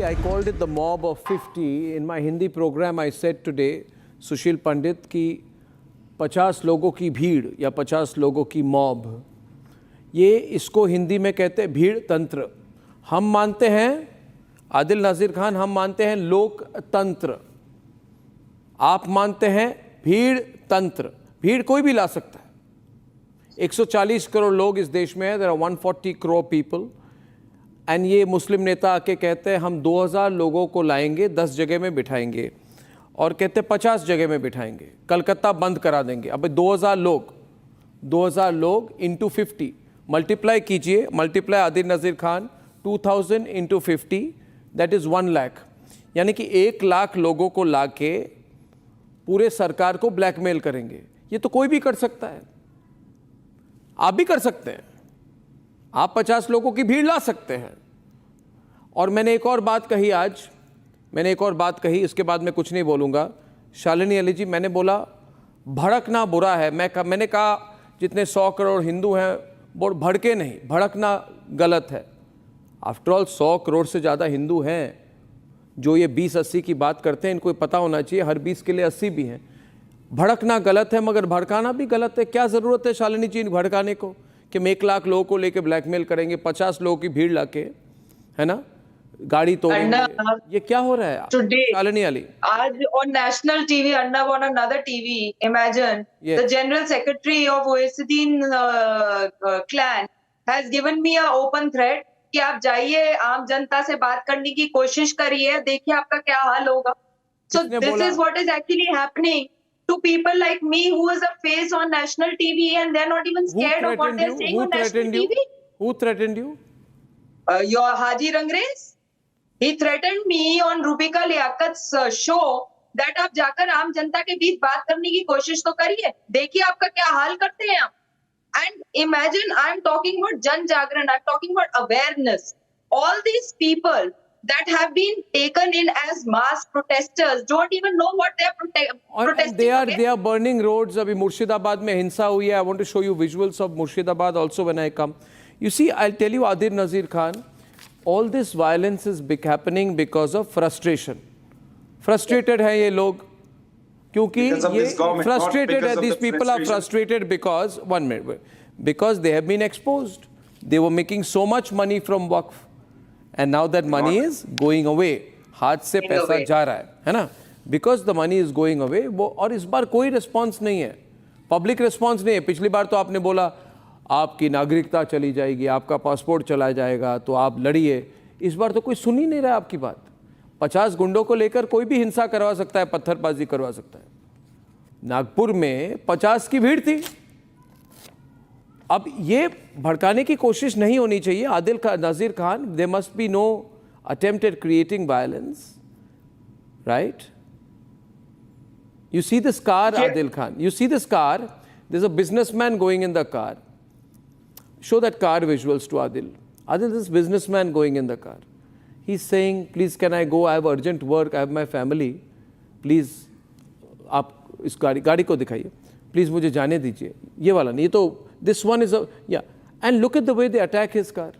I called it the mob of 50. In my Hindi program, I said today, सुशील पंडित की 50 लोगों की भीड़ या 50 लोगों की मॉब, ये इसको हिंदी में कहते हैं भीड़ तंत्र। हम मानते हैं, आदिल नाज़िर खान, हम मानते हैं लोकतंत्र, आप मानते हैं भीड़ तंत्र। भीड़ कोई भी ला सकता है। 140 करोड़ लोग इस देश में हैं, there are 140 crore people, and ये मुस्लिम नेता आके कहते हैं हम 2000 लोगों को लाएंगे, 10 जगह में बिठाएंगे, और कहते हैं 50 जगह में बिठाएंगे, कलकत्ता बंद करा देंगे। अब 2000 लोग इंटू 50 मल्टीप्लाई कीजिए, multiply Adil Nazir Khan 2000 into 50, that is 1 lakh. यानी कि 1 लाख लोगों को लाके पूरे सरकार को ब्लैकमेल करेंगे। ये तो कोई भी कर सकता है, आप भी कर सकते हैं। आप 50 लोगों की भीड़ ला सकते हैं। और मैंने एक और बात कही आज, इसके बाद मैं कुछ नहीं बोलूँगा। शालिनी अली जी, मैंने बोला भड़कना बुरा है। मैंने कहा जितने 100 करोड़ हिंदू हैं वो भड़के नहीं, भड़कना गलत है। आफ्टर ऑल 100 करोड़ से ज़्यादा हिंदू हैं। जो ये 20-80 की बात करते हैं, इनको पता होना चाहिए हर 20 के लिए 80 भी हैं। भड़कना गलत है, मगर भड़काना भी गलत है। क्या ज़रूरत है शालिनी जी भड़काने को, कि हम 1 लाख लोगों को लेके ब्लैकमेल करेंगे, 50 लोगों की भीड़ लाके, है ना, गाड़ी तोड़ेंगे। ये क्या हो रहा है शालिनी अली? आज on national TV, Arnab on another TV, imagine the general secretary of Oasidin clan has given me a open threat कि आप जाइए, आम जनता से बात करने की कोशिश करिए, देखिए आपका क्या हाल होगा। So this is what is actually happening to people like me, who is a face on national TV, and they're not even scared of what they're saying on national TV. Who threatened you? Your Haji Rangres. He threatened me on Rubika Liaquat's show that आप जाकर आम जनता के बीच बात करने की कोशिश तो करिए, देखिए आपका क्या हाल करते हैं आप। And imagine, I'm talking about Jan Jagran, I'm talking about awareness. All these people that have been taken in as mass protesters don't even know what they are protesting. They are burning roads. अभी मुर्शिदाबाद में हिंसा हुई है. I want to show you visuals of Murshidabad also when I come. You see, I'll tell you, Adil Nazir Khan, all this violence is happening because of frustration. Frustrated हैं ये लोग, क्योंकि ये frustrated है. These people are frustrated because, one minute, because they have been exposed. They were making so much money from Waqf, and now that money is going away. हाथ से पैसा जा रहा है ना? Because the money is going away. वो, और इस बार कोई response नहीं है, public response नहीं है. पिछली बार तो आपने बोला आपकी नागरिकता चली जाएगी, आपका पासपोर्ट चला जाएगा, तो आप लड़िए। इस बार तो कोई सुन ही नहीं रहा आपकी बात। 50 गुंडों को लेकर कोई भी हिंसा करवा सकता है, पत्थरबाजी करवा सकता है। नागपुर में 50 की भीड़ थी। अब ये भड़काने की कोशिश नहीं होनी चाहिए। Adil Nazir Khan, there must be no attempt at creating violence, right? You see this car, Adil Khan. You see this car. There's a businessman going in the car. Show that car visuals to Adil. Adil, this businessman going in the car. He's saying, please can I go? I have urgent work. I have my family. Please, आप इस गाड़ी को दिखाइए. Please मुझे जाने दीजिए. ये वाला नहीं, ये तो this one is a, yeah. And look at the way they attack his car.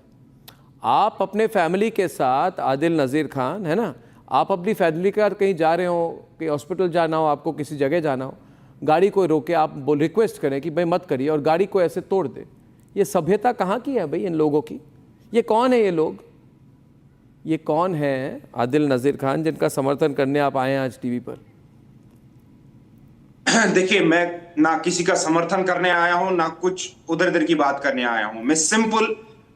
आप अपने फैमिली के साथ, आदिल नज़ीर खान, है ना, आप अपनी फैमिली कार कहीं जा रहे हो, कहीं हॉस्पिटल जाना हो, आपको किसी जगह जाना हो, गाड़ी को रोके आप बोल रिक्वेस्ट करें कि भाई मत करिए, और गाड़ी को ऐसे तोड़ दे। ये सभ्यता कहाँ की है भाई इन लोगों की? ये कौन है ये लोग? ये कौन है आदिल नज़ीर खान जिनका समर्थन करने आप आए हैं आज टीवी पर? देखिए, मैं ना किसी का समर्थन करने आया हूं, ना कुछ उधर इधर की बात करने आया हूं। मैं सिंपल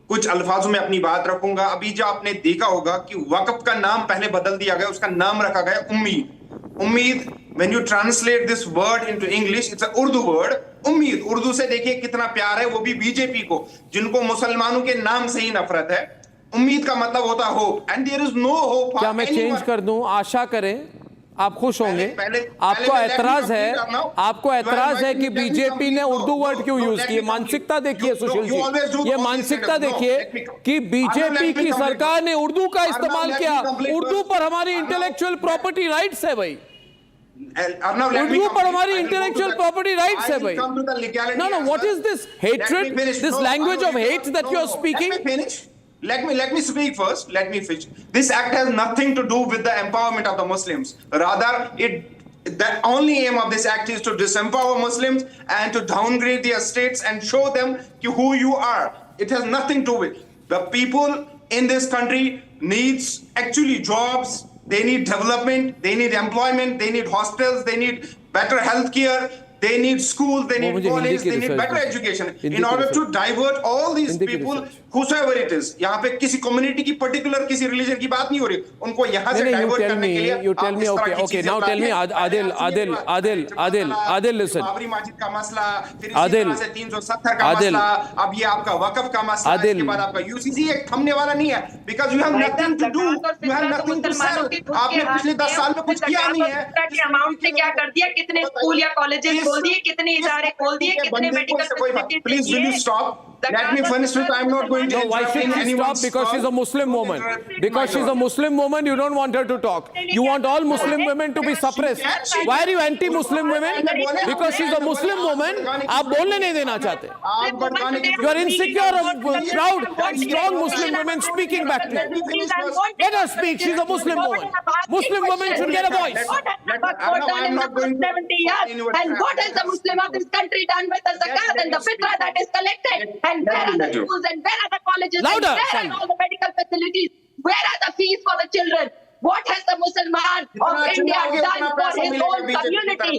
कुछ अल्फाजों में अपनी बात रखूंगा। अभी जो आपने देखा होगा कि वक्फ का नाम पहले बदल दिया गया, उसका नाम रखा गया उम्मीद। उम्मीद, when you translate this word into English, it's an Urdu word. उम्मीद, उर्दू से देखिए कितना प्यार है, वो भी बीजेपी को, जिनको मुसलमानों के नाम से ही नफरत है। उम्मीद का मतलब होता है hope, and there is no hope. क्या मैं चेंज कर दूं? आशा करें आप खुश होंगे। आपको एतराज है कि बीजेपी ने उर्दू वर्ड क्यों यूज किए? मानसिकता देखिए सुशील जी, ये मानसिकता देखिए कि बीजेपी की सरकार ने उर्दू का इस्तेमाल किया। उर्दू पर हमारी इंटेलेक्चुअल प्रॉपर्टी राइट्स है भाई, उर्दू पर हमारी इंटेलेक्चुअल प्रॉपर्टी राइट्स है भाई। No, what is this hatred, this language of hate that you are speaking? Let me speak first. Let me finish. This act has nothing to do with the empowerment of the Muslims. Rather, the only aim of this act is to disempower Muslims and to downgrade their states and show them who you are. It has nothing to do with the people in this country needs actually jobs. They need development. They need employment. They need hospitals. They need better health care. They need schools, they need college, they need better education. In order to divert all these people, whosoever it is, यहाँ पे किसी community की particular किसी religion की बात नहीं हो रही, उनको यहाँ से divert करने के लिए you tell me, okay, now tell me, Adil, listen. Babri मस्जिद का मसला, फिर इसी तरह से 370 का मसला, अब ये आपका वक़्फ़ का मसला, इसके बाद आपका UCC एक थमने वाला नहीं है, because you have nothing to do, you have nothing to sell. आपने पिछले 10 साल में कुछ किया नहीं है. अमाउंट ने क्या कर दिया, कितने स्कूल या कॉलेजेस खोल दिए, कितने इदारे खोल दिए, कितने medical Please will you stop? Let me finish with. I'm not going to. No, why should she stop? Because she's a Muslim woman. Because she's a Muslim woman, you don't want her to talk. You want all Muslim women to be suppressed. Why are you anti-Muslim women? Because she's a Muslim woman. आप बोलने नहीं देना चाहते. You are insecure of proud and strong Muslim women speaking back to you. Let her speak. She's a Muslim woman. Muslim women should get a voice. I'm not going to 70 years. And what has the Muslim of this country done with the zakat and the fitrah that is collected? And where are the schools and where are the colleges? Louder, and where are all the medical facilities? Where are the fees for the children? What has the Musliman of India done for his own community?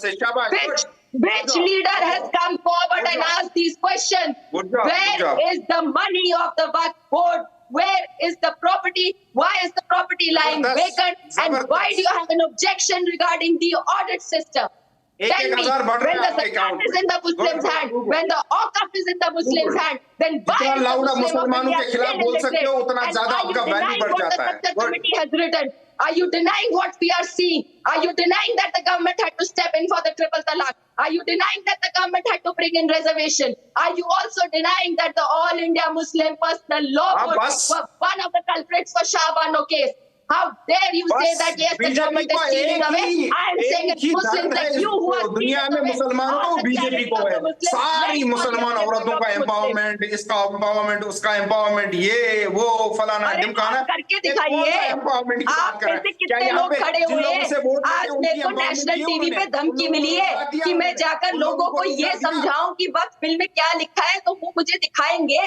Which leader has come forward and asked these questions? Where is the money of the Waqf board? Where is the property? Why is the property lying vacant? And why do you have an objection regarding the audit system? Tell me, when the zakat is in the Muslim's hand, when the Awqaf is in the Muslim's hand, then why is the मुसलमानों के खिलाफ बोल सकते हो उतना ज्यादा आपका value बढ़ जाता है. The committee has written. Are you denying what we are seeing? Are you denying that the government had to step in for the triple talaq? Are you denying that the government had to bring in reservation? Are you also denying that the All India Muslim Personal Law Board was one of the culprits for Shah Bano case? How dare you say that yes, the government is stealing away? I am saying it's Muslims like you who are दुनिया में मुसलमानों को BJP को है. सारी मुसलमान औरतों का एम्पावरमेंट, इसका एम्पावरमेंट, उसका एम्पावरमेंट, ये वो फलाना ढिमकाना. करके दिखाइए. आप में से कितने लोग खड़े हुए? आज मेरे को नेशनल टीवी पे धमकी मिली है कि मैं जाकर लोगों को ये समझाऊं कि वक्त बिल में क्या लिखा है, तो वो मुझे दिखाएंगे.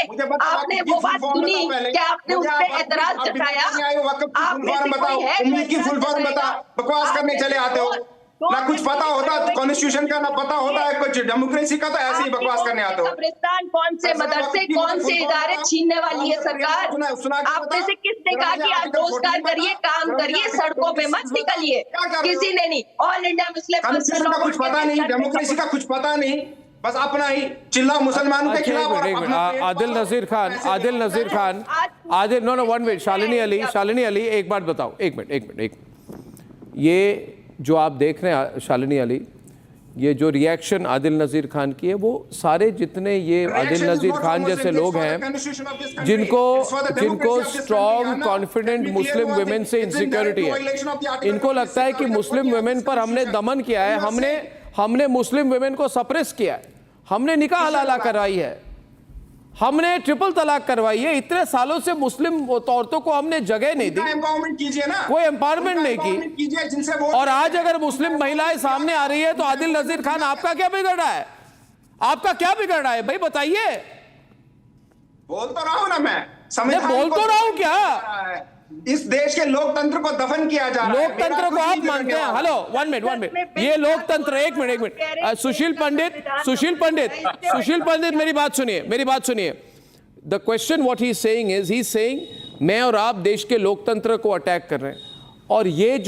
आपने वो बात सुनी क्या? आपने उस पर एतराज जताया? बताओ, उम्मीद की फुल फॉर्म बता. बकवास करने चले आते हो. ना कुछ पता होता कॉन्स्टिट्यूशन का, ना पता होता है कुछ डेमोक्रेसी का, तो ऐसे ही बकवास करने आते हो. कब्रिस्तान कौन से मदरसे, कौन से इदारे छीनने वाली है सरकार? आप में से किसने कहा कि आप रोजगार करिए, काम करिए, सड़कों पे मत निकलिए? किसी ने नहीं. ऑल इंडिया मुस्लिम कॉन्स्टिट्यूशन का कुछ पता नहीं, डेमोक्रेसी का कुछ पता नहीं, बस अपना ही चिल्ला मुसलमानों के खिलाफ. आदिल नजीर खान, नो 1 मिनट. शालिनी अली, एक बात बताओ. एक मिनट. ये जो आप देख रहे हैं शालिनी अली, ये जो रिएक्शन आदिल नजीर खान की है, वो सारे जितने ये आदिल नजीर खान जैसे लोग हैं जिनको स्ट्रॉन्ग कॉन्फिडेंट मुस्लिम वुमेन से इनसिक्योरिटी है, इनको लगता है कि मुस्लिम वुमेन पर हमने दमन किया है, हमने मुस्लिम वुमेन को सप्रेस किया है, हमने निकाह हलाला करवाई है, हमने ट्रिपल तलाक करवाई है. इतने सालों से मुस्लिम औरतों को हमने जगह नहीं दी, एम्पावरमेंट कीजिए ना, कोई एम्पावरमेंट नहीं की. और आज अगर मुस्लिम महिलाएं सामने आ रही है तो आदिल नजीर खान आपका क्या बिगड़ रहा है? आपका क्या बिगड़ रहा है भाई, बताइए. बोल तो रहा हूं ना मैं, बोल तो रहा हूं क्या? इस देश के लोकतंत्र को दफन किया जा रहा है. लोकतंत्र को आप मानते हैं? Hello, 1 minute. ये लोकतंत्र, एक मिनट. सुशील पंडित मेरी बात सुनिए. The question what he is saying मैं और आप देश के लोकतंत्र को अटैक कर रहे हैं, और ये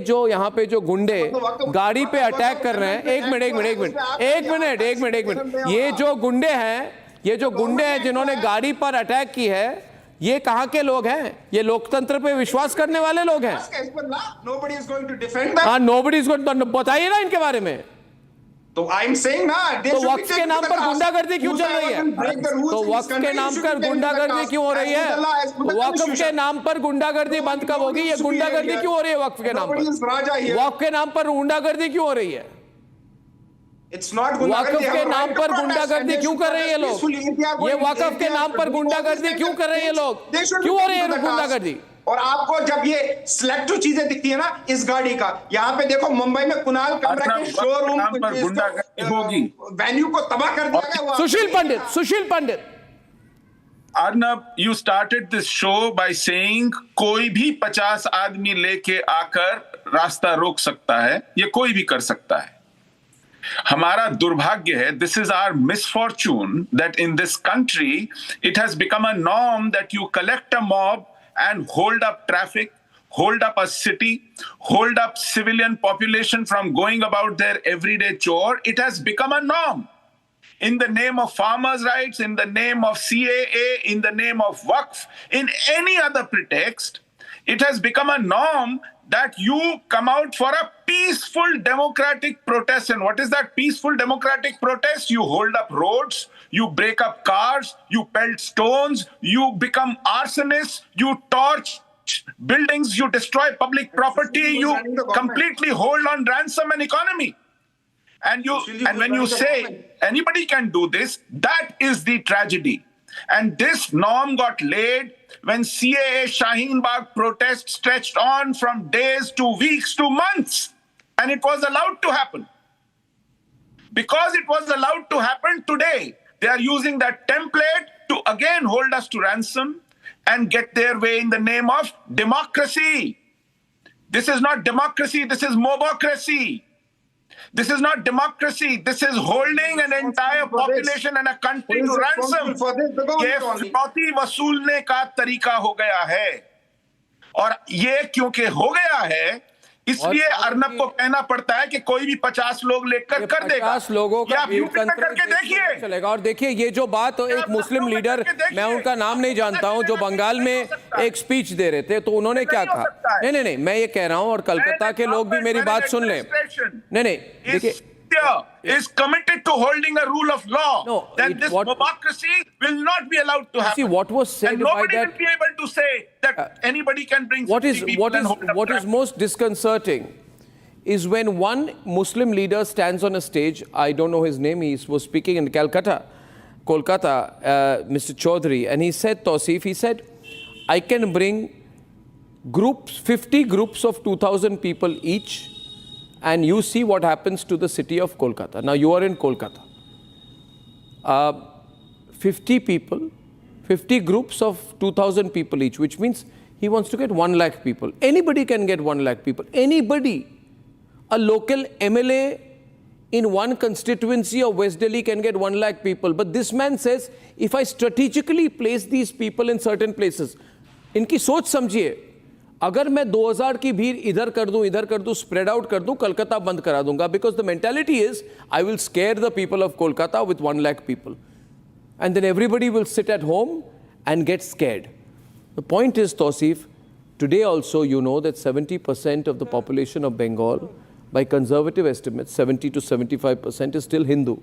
जो यहाँ पे जो गुंडे गाड़ी पे अटैक कर रहे हैं. एक मिनट. ये जो गुंडे हैं जिन्होंने गाड़ी पर अटैक की है, ये कहां के लोग हैं? ये लोकतंत्र पे विश्वास करने वाले लोग हैं. हाँ, नोबडी इज गोइंग टू. बताइए ना इनके बारे में. तो आई एम सेइंग ना, तो वक्फ के नाम पर गुंडागर्दी क्यों चल रही है? तो वक्फ के नाम पर गुंडागर्दी क्यों हो रही है? वक्फ के नाम पर गुंडागर्दी बंद कब होगी? ये गुंडागर्दी क्यों हो रही है वक्फ के नाम पर? वक्फ के नाम पर गुंडागर्दी क्यों हो रही है? It's not वक्फ के नाम पर गुंडागर्दी क्यों कर रहे हैं ये लोग? ये वक्फ के नाम पर गुंडागर्दी क्यों कर रहे हैं ये लोग? क्यों हो रही है गुंडागर्दी? और आपको जब ये सिलेक्टिव चीजें दिखती है ना इस गाड़ी का, यहाँ पे देखो मुंबई में कुणाल कमरा के शोरूम होगी, वेन्यू को तबाह कर दिया गया। सुशील पंडित Arnab, you started this show by saying कोई भी 50 आदमी लेके आकर रास्ता रोक सकता है, ये कोई भी कर सकता है। हमारा दुर्भाग्य है, this is our misfortune that in this country it has become a norm that you collect a mob and hold up traffic, hold up a city, hold up civilian population from going about their everyday chore. It has become a norm. In the name of farmers' rights, in the name of CAA, in the name of Waqf, in any other pretext, it has become a norm that you come out for a peaceful democratic protest. And what is that peaceful democratic protest? You hold up roads, you break up cars, you pelt stones, you become arsonists, you torch buildings, you destroy public property, you completely hold on ransom an economy. And when you say anybody can do this, that is the tragedy. And this norm got laid when CAA Shaheen Bagh protest stretched on from days to weeks to months. And it was allowed to happen. Because it was allowed to happen today, they are using that template to again hold us to ransom and get their way in the name of democracy. This is not democracy, this is mobocracy. This is not democracy. This is holding an entire population and a country to ransom. ये फिरौती वसूलने का तरीका हो गया है, और ये क्योंकि हो गया है इसलिए अर्नब को कहना पड़ता है कि कोई भी 50 लोग लेकर कर देगा। 50 लोगों का करके देखिए चलेगा। और देखिए ये जो बात एक मुस्लिम लीडर, मैं उनका नाम नहीं जानता हूं, जो बंगाल में एक स्पीच दे रहे थे, तो उन्होंने क्या कहा? नहीं, मैं ये कह रहा हूं, और कलकत्ता के लोग भी मेरी बात सुन लें। नहीं, देखिए, is committed to holding a rule of law, then this democracy will not be allowed to happen. See what was said and by nobody that. will be able to say that anybody can bring. What is most disconcerting is when one Muslim leader stands on a stage. I don't know his name. He was speaking in Kolkata, Mr. Chaudhary, and he said, Tausif, he said, I can bring groups, 50 groups of 2,000 people each, and you see what happens to the city of Kolkata. Now you are in Kolkata. 50 people, 50 groups of 2,000 people each, which means he wants to get 1 lakh people. Anybody can get 1 lakh people. Anybody. A local MLA in one constituency of West Delhi can get 1 lakh people. But this man says, if I strategically place these people in certain places, इनकी सोच समझिए, अगर मैं 2000 की भीड़ इधर कर दूं, स्प्रेड आउट कर दूं, कलकत्ता बंद करा दूंगा, because the mentality is I will scare the people of Kolkata with 1 lakh people, and then everybody will sit at home and get scared. The point is, Tausif, today also you know that 70% of the population of Bengal, by conservative estimates, 70 to 75% is still Hindu.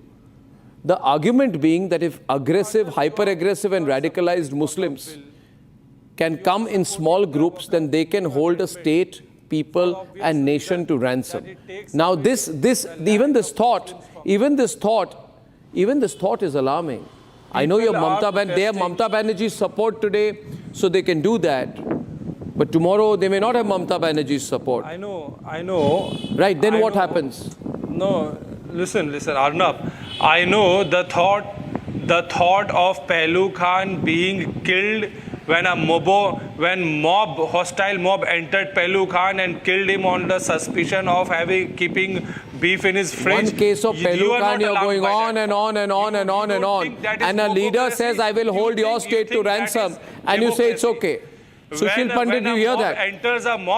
The argument being that if aggressive, hyper-aggressive and radicalized Muslims can come in small groups, then they can hold a state, people and nation to ransom. Now even this thought is alarming. I know they have Mamata Banerjee's support today, so they can do that. But tomorrow they may not have Mamata Banerjee's support. I know. Right, then what happens? No, listen, Arnab. I know the thought of Pehlu Khan being killed when hostile mob entered Pehlu Khan and killed him on the suspicion of keeping beef in his fridge. One case of Pehlu Khan, you're going on and on and on and on and on. And a leader says, I will hold your state to ransom. And you say it's okay. Sushil Pandit, you hear that?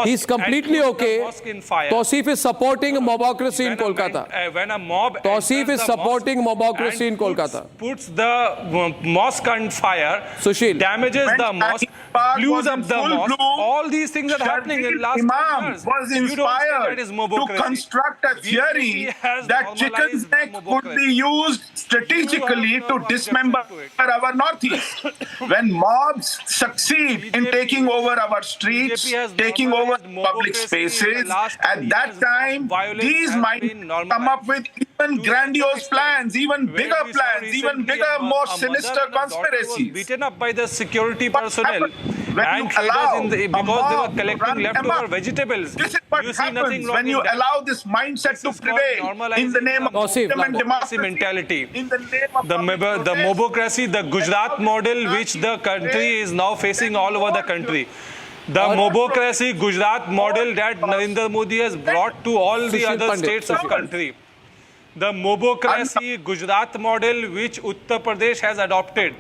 He's completely okay. Tausif is supporting mobocracy in Kolkata. When a mob Tausif is supporting mobocracy in Kolkata. Puts the mosque on fire, Sushil, damages the mosque, blews up the mosque. All these things are happening in the last 10 years. Was inspired to construct a theory that chicken's neck could be used strategically to dismember our northeast. When mobs succeed in taking taking over our streets, BJP has taking over normalized public mobocracy in the spaces. last At 2 that years. time, Violence these has might been come up with even to grandiose extent plans, even where bigger we saw plans, even recently bigger, a more mother sinister and a daughter was conspiracies. beaten up by the security What personnel happens when and you traders allow because they a were mob to collecting run leftover amok? vegetables. This is what You see nothing happens wrong when in you that. allow this mindset This to is called prevail in the normalizing name of the freedom and mobocracy democracy, mentality. in the name of The public mobocracy, the Gujarat model, which the country is now facing all over the country. The mobocracy Gujarat model that Narendra Modi has brought to all the Sushil other Pandit, states of Sushil. country. The mobocracy Gujarat model which Uttar Pradesh has adopted.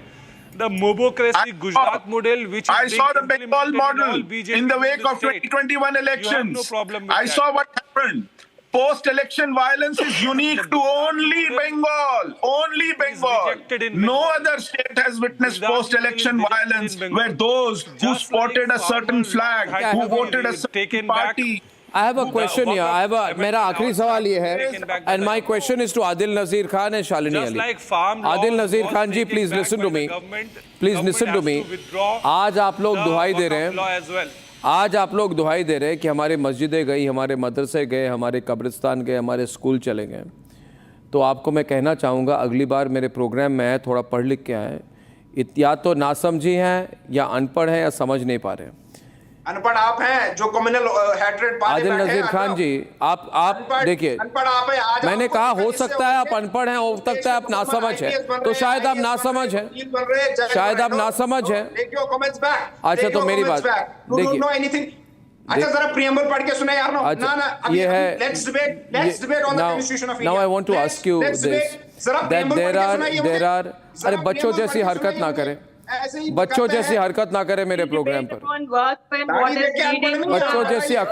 The mobocracy Gujarat model which is I being saw the Bengal implemented in all model BJP in the wake of state. 2021 elections. no problem with I that. saw what happened. Post-election violence is unique to only Bengal. Only Bengal. rejected in No Bengal. other state has witnessed Gujarat post-election model is rejected violence in Bengal. where those who Just spotted like a certain farmers flag, had who to be voted a certain taken back. party. I have a question here. I have a मेरा आखिरी सवाल ये है, Taken back by and the my question is to Adil Nazir Khan and Shalini Just Ali. like farm laws Adil Nazir was Khan ji, taken please back listen by to the me. government, Please government listen to has me. withdraw आज आप लोग the दुहाई दे Waqf रहे law हैं. as well. आज आप लोग दुहाई दे रहे हैं कि हमारे मस्जिदें गई, हमारे मदरसे गए, हमारे कब्रिस्तान गए, हमारे स्कूल चले गए. तो आपको मैं कहना चाहूँगा, अगली बार मेरे प्रोग्राम में आए, थोड़ा पढ़ लिख के आए. या तो नासमझी हैं या अनपढ़ हैं या समझ नहीं पा रहे हैं. अनपढ़ आप हैं जो कम्युनल हैट्रेड पाले आदिल बैठे नजीर हैं, खान जी, आप देखिए, अनपढ़ आप हैं. आज मैंने आपको कहा हो इससे सकता है आप होके अनपढ़ हैं, हो सकता है आप नासमझ हैं, IAS बन तो रहे शायद आप IAS नासमझ हैं. वकील बन रहे, जज शायद बन आप रहे. नासमझ हैं. Take your comments back. अच्छा, Take तो your मेरी comments बात back. You देखिए. don't know anything. अच्छा जरा preamble पढ़ के सुना यार. अच्छा, ना ये है. let's debate on the constitution of India. Now I want to ask you Let's this, debate. जरा that preamble पढ़ के सुनाइए मुझे. there are, जरा अरे बच्चों preamble जैसी पढ़ के हरकत ना सुनाइए करें, मुझे. ऐसे ही बच्चों करते जैसी हैं. हरकत ना करें मेरे प्रोग्राम पर. बच्चों जैसी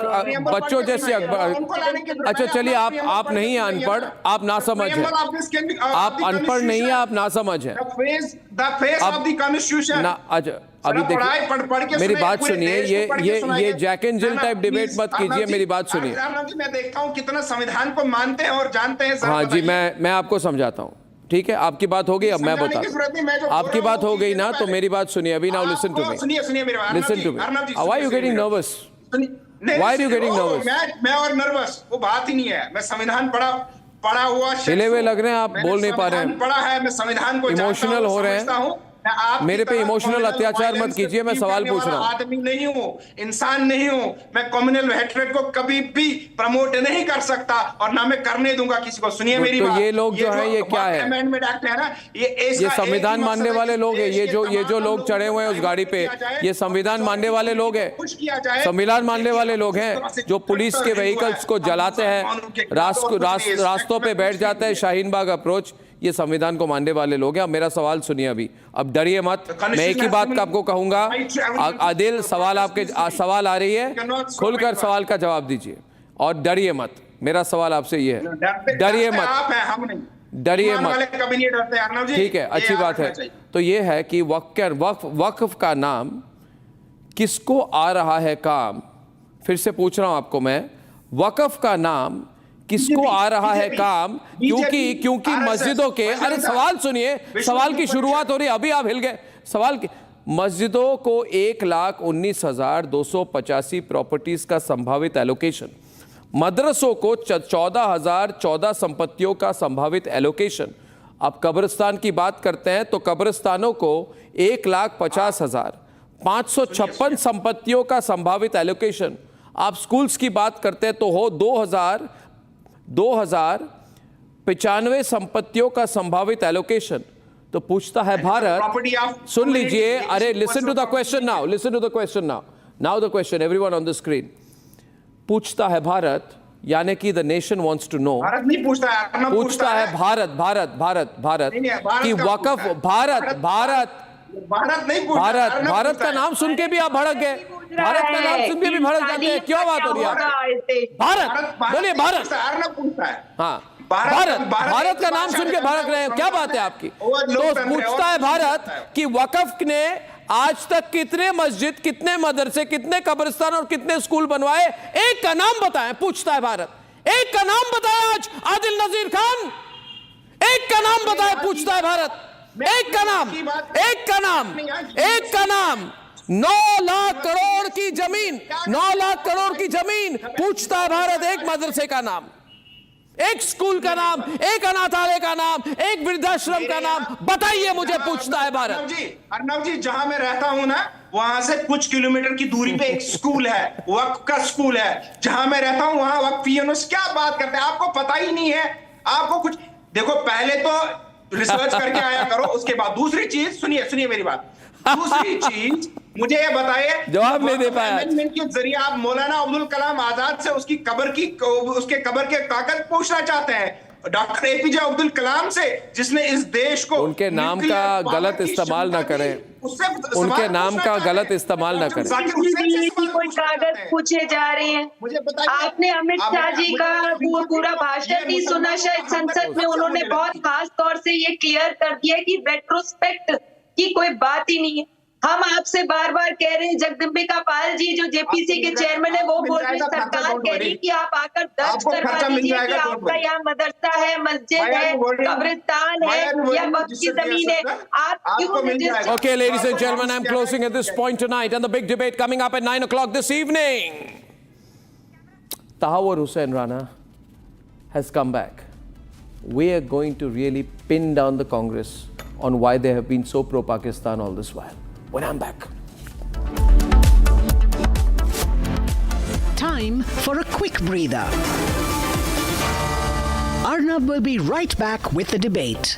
अच्छा चलिए, आप नहीं हैं अनपढ़, आप नासमझ हैं. आप अनपढ़ नहीं हैं, आप नासमझ हैं. ना अच्छा अभी देखिए, मेरी बात सुनिए. ये Jack and Jill type debate मत कीजिए, मेरी बात सुनिए. मैं देखता हूँ कितना संविधान को मानते हैं और जानते हैं. हाँ जी, मैं आपको समझाता हूँ. ठीक है, आपकी बात हो गई, अब मैं बता. आपकी बात हो गई ना, तो मेरी बात सुनिए अभी. नाउ लिसन टू मी, सुनिए मेरी बात. Listen to me. Why you getting nervous? Why are you getting nervous? मैं और नर्वस वो बात ही नहीं है. मैं संविधान पढ़ा हुआ हिले हुए लग रहे हैं आप, बोल नहीं पा रहे हैं. पढ़ा है, मैं संविधान को इमोशनल हो रहे हैं. मेरे पे इमोशनल अत्याचार मत कीजिए, मैं सवाल पूछ रहा हूँ. आदमी नहीं हूँ, इंसान नहीं हूँ. मैं कम्युनल हेट्रेड को कभी भी प्रमोट नहीं कर सकता और ना मैं करने दूंगा किसी को. सुनिए मेरी बात. ये लोग जो हैं, ये क्या है? अमेंडमेंट एक्ट है ना, ये संविधान मानने वाले लोग हैं. ये जो लोग चढ़े हुए हैं उस गाड़ी पे, ये संविधान मानने वाले लोग हैं. संविधान मानने वाले लोग हैं जो पुलिस के व्हीकल्स को जलाते हैं, रास्तों पे बैठ जाते हैं, शाहीन बाग अप्रोच. ये संविधान को मानने वाले लोग हैं. अब मेरा सवाल सुनिए अभी. अब डरिए मत. मैं एक ही बात आपको कहूंगा. आदिल, सवाल आ रही है, खुलकर सवाल का जवाब दीजिए और डरिए मत. मेरा सवाल आपसे ये है, डरिए मत, डरिए मत. ठीक है, अच्छी बात है. तो ये है कि वक्फ का नाम किसको आ रहा है काम. फिर से पूछ रहा हूं आपको मैं, वक्फ का नाम किसको आ रहा है काम? क्योंकि मस्जिदों के, अरे सवाल सुनिए, सवाल की शुरुआत हो रही है, अभी आप हिल गए. सवाल की, मस्जिदों को 1,19,285 प्रॉपर्टीज का संभावित एलोकेशन, मदरसों को 14,014 संपत्तियों का संभावित एलोकेशन. अब कब्रिस्तान की बात करते हैं तो कब्रिस्तानों को 1,50,556 संपत्तियों का संभावित एलोकेशन. आप स्कूल्स की बात करते हैं तो हो 2,095 संपत्तियों का संभावित एलोकेशन. तो पूछता है भारत, सुन लीजिए, अरे listen to the question now, listen to the question now the question everyone on the screen. पूछता है भारत, यानी कि the nation wants to know. Bharat नहीं पूछता है, पूछता है भारत कि वक्फ, भारत का नाम सुन के भी आप भड़क गए. भारत का नाम सुन के भी भड़क जाते हैं, क्यों बात हो रही है? भारत बोलिए, भारत. हाँ, भारत का नाम सुन के भड़क रहे हैं, क्या बात है आपकी? तो पूछता है भारत कि वक्फ ने आज तक कितने मस्जिद, कितने मदरसे, कितने कब्रिस्तान और कितने स्कूल बनवाए? एक का नाम बताएं. पूछता है भारत, एक का नाम बताएं आज. आदिल नजीर खान, एक का नाम बताएं. पूछता है भारत, एक का नाम, एक का नाम, एक का नाम. 9 लाख करोड़ की जमीन, 9 लाख करोड़ की जमीन पूछता है भारत एक मदरसे का नाम, एक स्कूल का नाम, एक अनाथालय का नाम, एक वृद्धाश्रम का नाम बताइए मुझे, पूछता है भारत। अर्नब जी, जहां मैं रहता हूं ना, वहां से कुछ किलोमीटर की दूरी पे एक स्कूल है, वक्फ का स्कूल है। जहां मैं रहता हूं वहां वक्फी यूनिवर्सिटी, क्या बात करते हैं, आपको पता ही नहीं है। आपको कुछ देखो, पहले तो रिसर्च करके आया करो, उसके बाद दूसरी चीज, सुनिए मेरी बात, दूसरी चीज मुझे ये बताइए, जवाब नहीं दे पाया। अमेंडमेंट के जरिए आप मौलाना अब्दुल कलाम आजाद से उसके कब्र के कागज पूछना चाहते हैं, डॉक्टर एपीजे अब्दुल कलाम से, जिसने इस देश को, उनके नाम का गलत इस्तेमाल ना करें, उनके नाम का गलत इस्तेमाल ना करें। कोई कागज पूछे जा रहे हैं। मुझे बताइए, आपने अमित शाह जी का पूरा भाषण नहीं सुना शायद संसद में, उन्होंने बहुत खास तौर से ये क्लियर कर दिया कि रेट्रोस्पेक्ट की कोई बात ही नहीं है। हम आपसे बार बार कह रहे हैं, जगदम्बिका पाल जी जो जेपीसी के चेयरमैन है, वो बोल रहे हैं, सरकार कह रही है कि आप आकर दर्ज करवा दीजिए कि आपका यहाँ मदरसा है, मस्जिद है, कब्रिस्तान है या वक्फ की जमीन है। आप क्यों? Okay, ladies and gentlemen, I'm closing at this point tonight, and the big debate coming up at 9 o'clock this evening. Tahawwur Hussain Rana has come back. We are going to really pin down the Congress on why they have been so pro-Pakistan all this while. When I'm back. Time for a quick breather. Arnab will be right back with the debate.